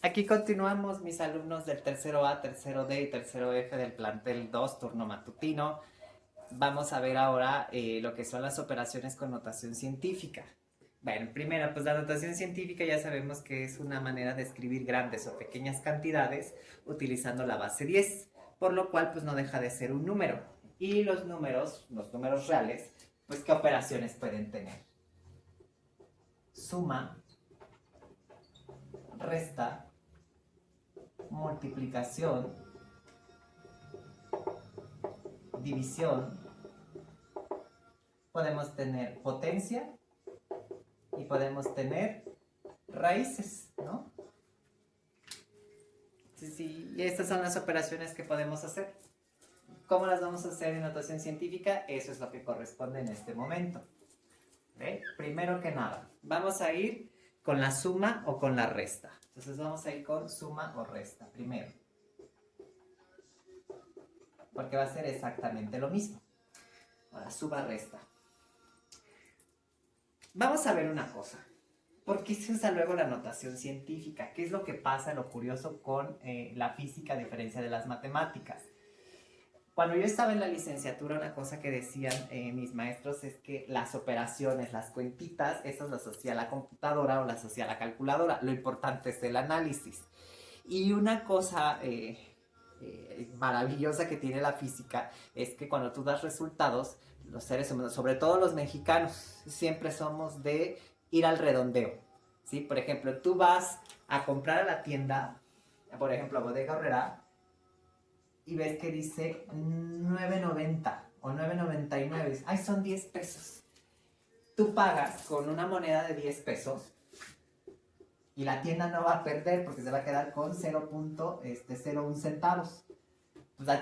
Aquí continuamos, mis alumnos del tercero A, tercero D y tercero F del plantel 2, turno matutino. Vamos a ver ahora lo que son las operaciones con notación científica. Bueno, primero, pues la notación científica ya sabemos que es una manera de escribir grandes o pequeñas cantidades utilizando la base 10, por lo cual pues no deja de ser un número. Y los números reales, pues ¿qué operaciones pueden tener? Suma, resta, multiplicación, división, podemos tener potencia y podemos tener raíces, ¿no? Sí, sí, y estas son las operaciones que podemos hacer. ¿Cómo las vamos a hacer en notación científica? Eso es lo que corresponde en este momento. ¿Ve? Primero que nada, vamos a ir con la suma o con la resta. Entonces vamos a ir con suma o resta primero. Porque va a ser exactamente lo mismo. Ahora, suma, resta. Vamos a ver una cosa. ¿Por qué se usa luego la notación científica? ¿Qué es lo que pasa, lo curioso con la física a diferencia de las matemáticas? Cuando yo estaba en la licenciatura, una cosa que decían mis maestros es que las operaciones, las cuentitas, esas las hacía la computadora o las hacía la calculadora. Lo importante es el análisis. Y una cosa maravillosa que tiene la física es que cuando tú das resultados, los seres humanos, sobre todo los mexicanos, siempre somos de ir al redondeo. ¿Sí? Por ejemplo, tú vas a comprar a la tienda, por ejemplo, a Bodega Horrera, y ves que dice 9.90 o 9.99. Ay, son 10 pesos. Tú pagas con una moneda de 10 pesos y la tienda no va a perder porque se va a quedar con 0.01 centavos.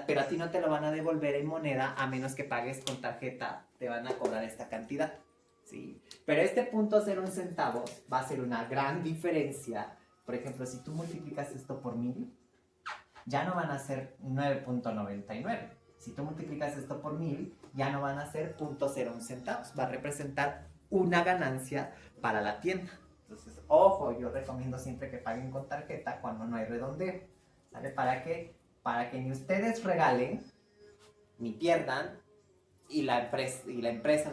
Pero a ti no te lo van a devolver en moneda a menos que pagues con tarjeta. Te van a cobrar esta cantidad. ¿Sí? Pero este punto 0.1 centavos va a ser una gran diferencia. Por ejemplo, si tú multiplicas esto por 1000, ya no van a ser 9.99. Si tú multiplicas esto por 1000, ya no van a ser 0.01 centavos. Va a representar una ganancia para la tienda. Entonces, ojo, yo recomiendo siempre que paguen con tarjeta cuando no hay redondeo. ¿Sale? ¿Para qué? Para que ni ustedes regalen, ni pierdan, y la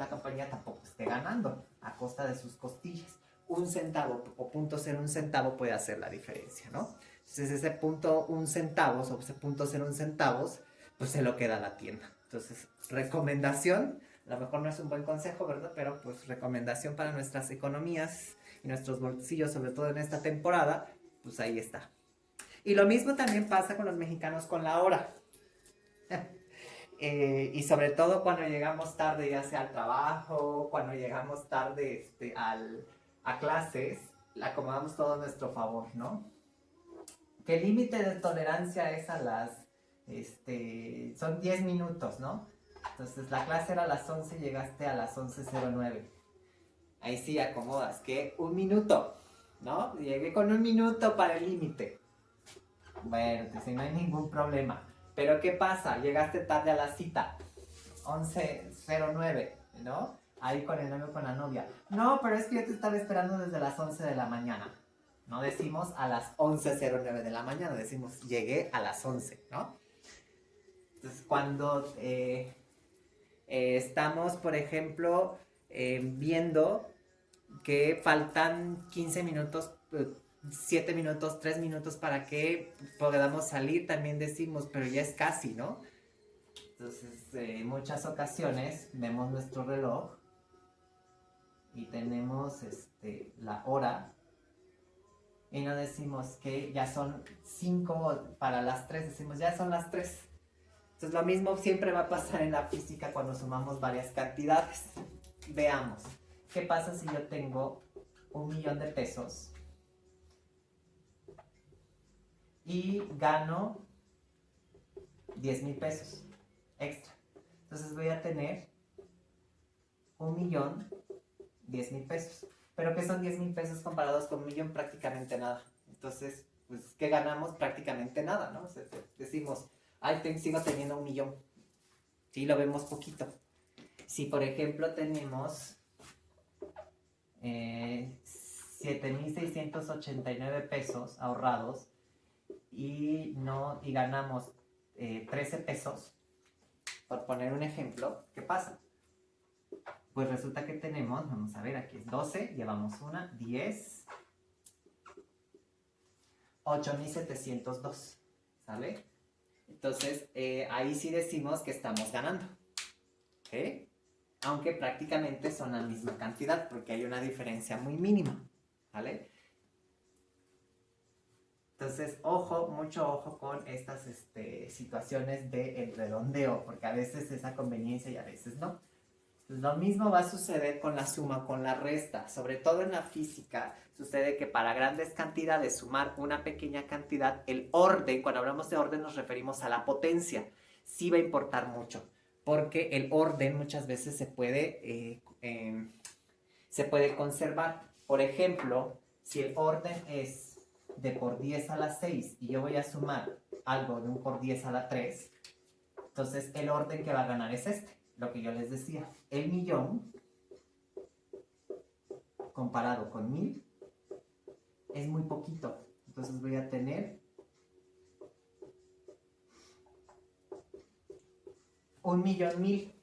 compañía tampoco esté ganando a costa de sus costillas. Un centavo o 0.01 centavo puede hacer la diferencia, ¿no? Entonces ese punto un centavos o ese punto 0.1 centavos, pues se lo queda a la tienda. Entonces, recomendación, a lo mejor no es un buen consejo, ¿verdad? Pero pues recomendación para nuestras economías y nuestros bolsillos, sobre todo en esta temporada, pues ahí está. Y lo mismo también pasa con los mexicanos con la hora. Y sobre todo cuando llegamos tarde, ya sea al trabajo, cuando llegamos tarde a clases, le acomodamos todo a nuestro favor, ¿no? Que el límite de tolerancia es son 10 minutos, ¿no? Entonces la clase era a las 11, llegaste a las 11:09. Ahí sí acomodas, que un minuto, ¿no? Llegué con un minuto para el límite. Bueno, entonces no hay ningún problema. Pero ¿qué pasa? Llegaste tarde a la cita, 11:09, ¿no? Ahí con el novio o con la novia. No, pero es que yo te estaba esperando desde las 11 de la mañana. No decimos a las 11:09 de la mañana, decimos llegué a las 11, ¿no? Entonces, cuando estamos, por ejemplo, viendo que faltan 15 minutos, 7 minutos, 3 minutos para que podamos salir, también decimos, pero ya es casi, ¿no? Entonces, en muchas ocasiones vemos nuestro reloj y tenemos la hora y no decimos que ya son 5 para las 3, decimos ya son las 3. Entonces, lo mismo siempre va a pasar en la física cuando sumamos varias cantidades. Veamos, ¿qué pasa si yo tengo 1.000.000 de pesos y gano 10,000 pesos extra? Entonces voy a tener 1.000.000, 10,000 pesos. Pero ¿qué son 10,000 pesos comparados con 1.000.000? Prácticamente nada. Entonces, pues, ¿qué ganamos? Prácticamente nada, ¿no? O sea, decimos, ay, sigo teniendo 1.000.000. Sí, lo vemos poquito. Si, por ejemplo, tenemos 7,689 pesos ahorrados y ganamos 13 pesos, por poner un ejemplo, ¿qué pasa? Pues resulta que tenemos, vamos a ver, aquí es 12, llevamos una, 10, 8,702, ¿sale? Entonces, ahí sí decimos que estamos ganando, ¿ok? Aunque prácticamente son la misma cantidad, porque hay una diferencia muy mínima, ¿vale? Entonces, ojo, mucho ojo con estas situaciones de redondeo, porque a veces es a conveniencia y a veces no. Lo mismo va a suceder con la suma, con la resta. Sobre todo en la física, sucede que para grandes cantidades, sumar una pequeña cantidad, el orden, cuando hablamos de orden nos referimos a la potencia, sí va a importar mucho, porque el orden muchas veces se puede conservar. Por ejemplo, si el orden es de por 10 a la 6 y yo voy a sumar algo de un por 10 a la 3, entonces el orden que va a ganar es este. Lo que yo les decía, el millón comparado con 1000 es muy poquito. Entonces voy a tener un millón mil.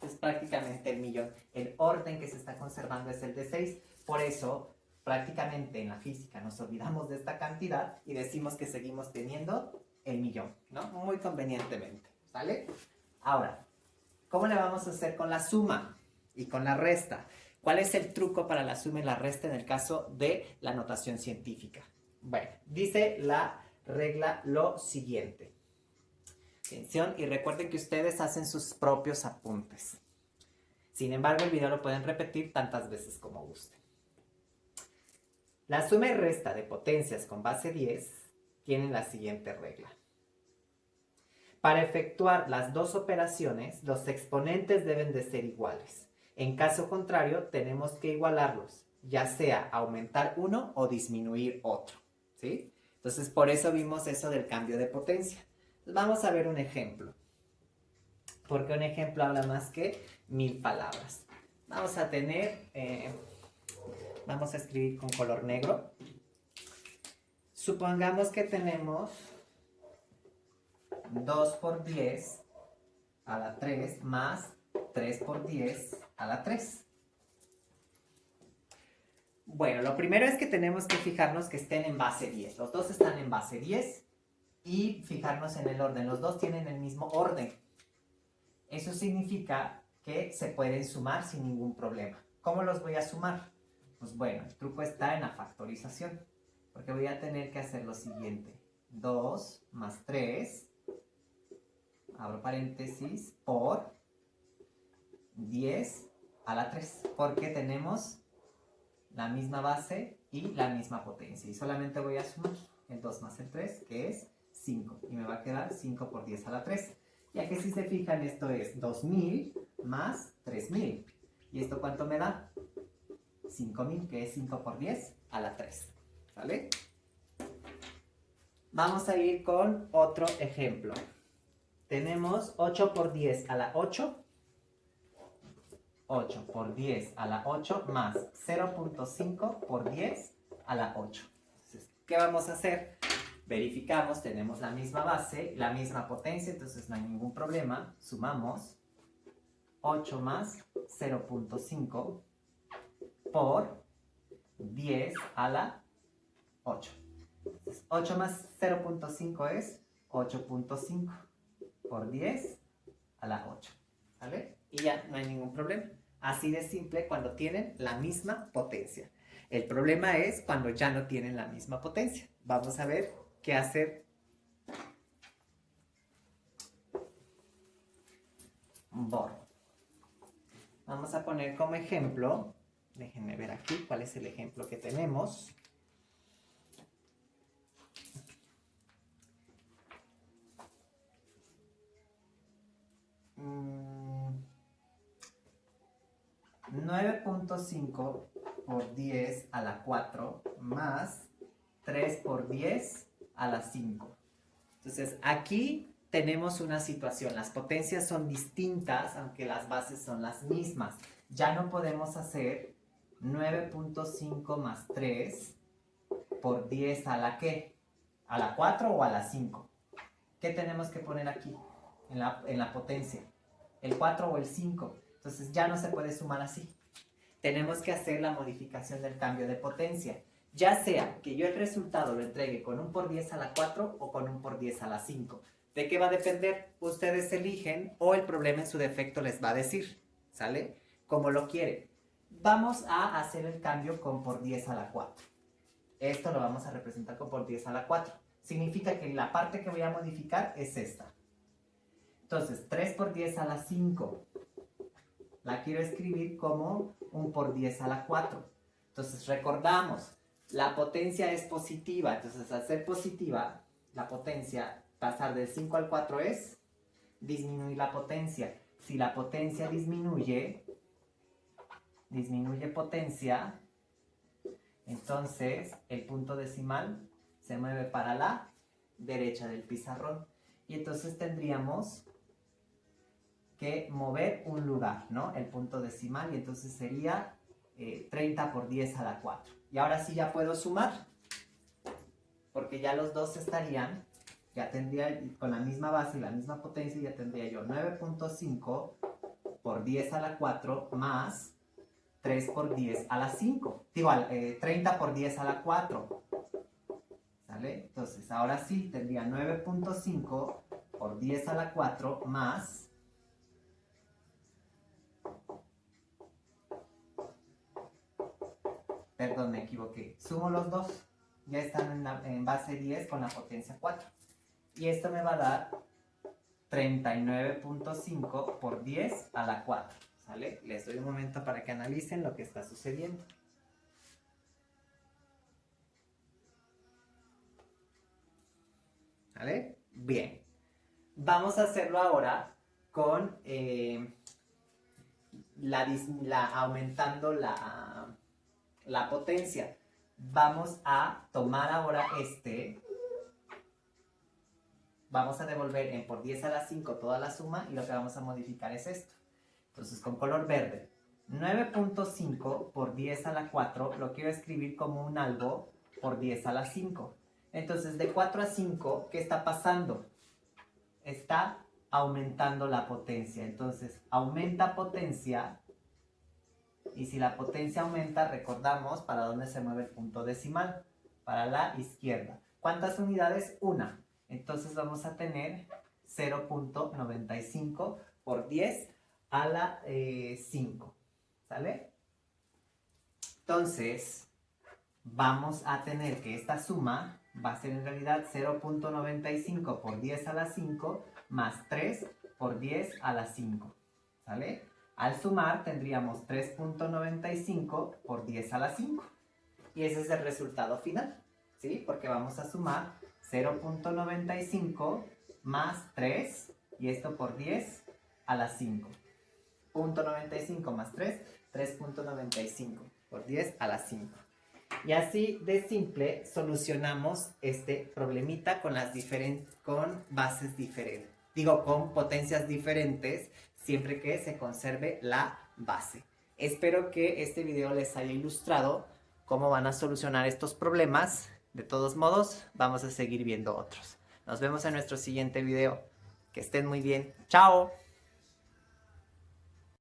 Es prácticamente el millón. El orden que se está conservando es el de 6. Por eso, prácticamente en la física nos olvidamos de esta cantidad y decimos que seguimos teniendo el millón, ¿no? Muy convenientemente, ¿sale? Ahora, ¿cómo le vamos a hacer con la suma y con la resta? ¿Cuál es el truco para la suma y la resta en el caso de la notación científica? Bueno, dice la regla lo siguiente. Atención, y recuerden que ustedes hacen sus propios apuntes. Sin embargo, el video lo pueden repetir tantas veces como gusten. La suma y resta de potencias con base 10 tienen la siguiente regla. Para efectuar las dos operaciones, los exponentes deben de ser iguales. En caso contrario, tenemos que igualarlos, ya sea aumentar uno o disminuir otro, ¿sí? Entonces, por eso vimos eso del cambio de potencia. Vamos a ver un ejemplo, porque un ejemplo habla más que 1000 palabras. Vamos a tener, vamos a escribir con color negro. Supongamos que tenemos 2 por 10 a la 3 más 3 por 10 a la 3. Bueno, lo primero es que tenemos que fijarnos que estén en base 10. Los dos están en base 10 y fijarnos en el orden. Los dos tienen el mismo orden. Eso significa que se pueden sumar sin ningún problema. ¿Cómo los voy a sumar? Pues bueno, el truco está en la factorización, porque voy a tener que hacer lo siguiente. 2 más 3, abro paréntesis, por 10 a la 3, porque tenemos la misma base y la misma potencia. Y solamente voy a sumar el 2 más el 3, que es 5. Y me va a quedar 5 por 10 a la 3. Ya que si se fijan, esto es 2000 más 3000. ¿Y esto cuánto me da? 5000, que es 5 por 10 a la 3. ¿Vale? Vamos a ir con otro ejemplo. Tenemos 8 por 10 a la 8. 8 por 10 a la 8 más 0.5 por 10 a la 8. Entonces, ¿qué vamos a hacer? Verificamos, tenemos la misma base, la misma potencia, entonces no hay ningún problema. Sumamos 8 más 0.5 por 10 a la 8. Entonces, 8 más 0.5 es 8.5 por 10 a la 8. ¿Vale? Y ya no hay ningún problema. Así de simple cuando tienen la misma potencia. El problema es cuando ya no tienen la misma potencia. Vamos a ver qué hacer. Borro. Vamos a poner como ejemplo, déjenme ver aquí cuál es el ejemplo que tenemos. Mm, 9.5 por 10 a la 4 más 3 por 10 a la 5. Entonces, aquí tenemos una situación. Las potencias son distintas, aunque las bases son las mismas. Ya no podemos hacer 9.5 más 3 por 10 a la ¿qué? ¿A la 4 o a la 5? ¿Qué tenemos que poner aquí en la potencia? ¿El 4 o el 5? Entonces ya no se puede sumar así. Tenemos que hacer la modificación del cambio de potencia. Ya sea que yo el resultado lo entregue con un por 10 a la 4 o con un por 10 a la 5. ¿De qué va a depender? Ustedes eligen o el problema en su defecto les va a decir. ¿Sale? Como lo quieren. Vamos a hacer el cambio con por 10 a la 4. Esto lo vamos a representar con por 10 a la 4. Significa que la parte que voy a modificar es esta. Entonces, 3 por 10 a la 5. La quiero escribir como un por 10 a la 4. Entonces, recordamos, la potencia es positiva. Entonces, al ser positiva, la potencia, pasar del 5 al 4 es disminuir la potencia. Si la potencia disminuye potencia, entonces el punto decimal se mueve para la derecha del pizarrón. Y entonces tendríamos que mover un lugar, ¿no? El punto decimal, y entonces sería 30 por 10 a la 4. Y ahora sí ya puedo sumar, porque ya los dos estarían, ya tendría con la misma base y la misma potencia, ya tendría yo 9.5 por 10 a la 4 más 3 por 10 a la 5. Digo, 30 por 10 a la 4. ¿Sale? Entonces, ahora sí tendría 9.5 por 10 a la 4 más... Perdón, me equivoqué. Sumo los dos. Ya están en base 10 con la potencia 4. Y esto me va a dar 39.5 por 10 a la 4. ¿Sale? Les doy un momento para que analicen lo que está sucediendo. ¿Vale? Bien. Vamos a hacerlo ahora con aumentando la potencia. Vamos a tomar ahora vamos a devolver en por 10 a la 5 toda la suma, y lo que vamos a modificar es esto. Entonces, con color verde, 9.5 por 10 a la 4 lo quiero escribir como un algo por 10 a la 5. Entonces, de 4 a 5, ¿qué está pasando? Está aumentando la potencia. Entonces, aumenta potencia. Y si la potencia aumenta, recordamos para dónde se mueve el punto decimal. Para la izquierda. ¿Cuántas unidades? Una. Entonces vamos a tener 0.95 por 10 a la 5. ¿Sale? Entonces, vamos a tener que esta suma va a ser en realidad 0.95 por 10 a la 5 más 3 por 10 a la 5. ¿Sale? Al sumar tendríamos 3.95 por 10 a la 5. Y ese es el resultado final. ¿Sí? Porque vamos a sumar 0.95 más 3, y esto por 10 a la 5. 0.95 más 3, 3.95 por 10 a la 5. Y así de simple solucionamos este problemita con bases diferentes. Digo, con potencias diferentes, siempre que se conserve la base. Espero que este video les haya ilustrado cómo van a solucionar estos problemas. De todos modos, vamos a seguir viendo otros. Nos vemos en nuestro siguiente video. Que estén muy bien. ¡Chao!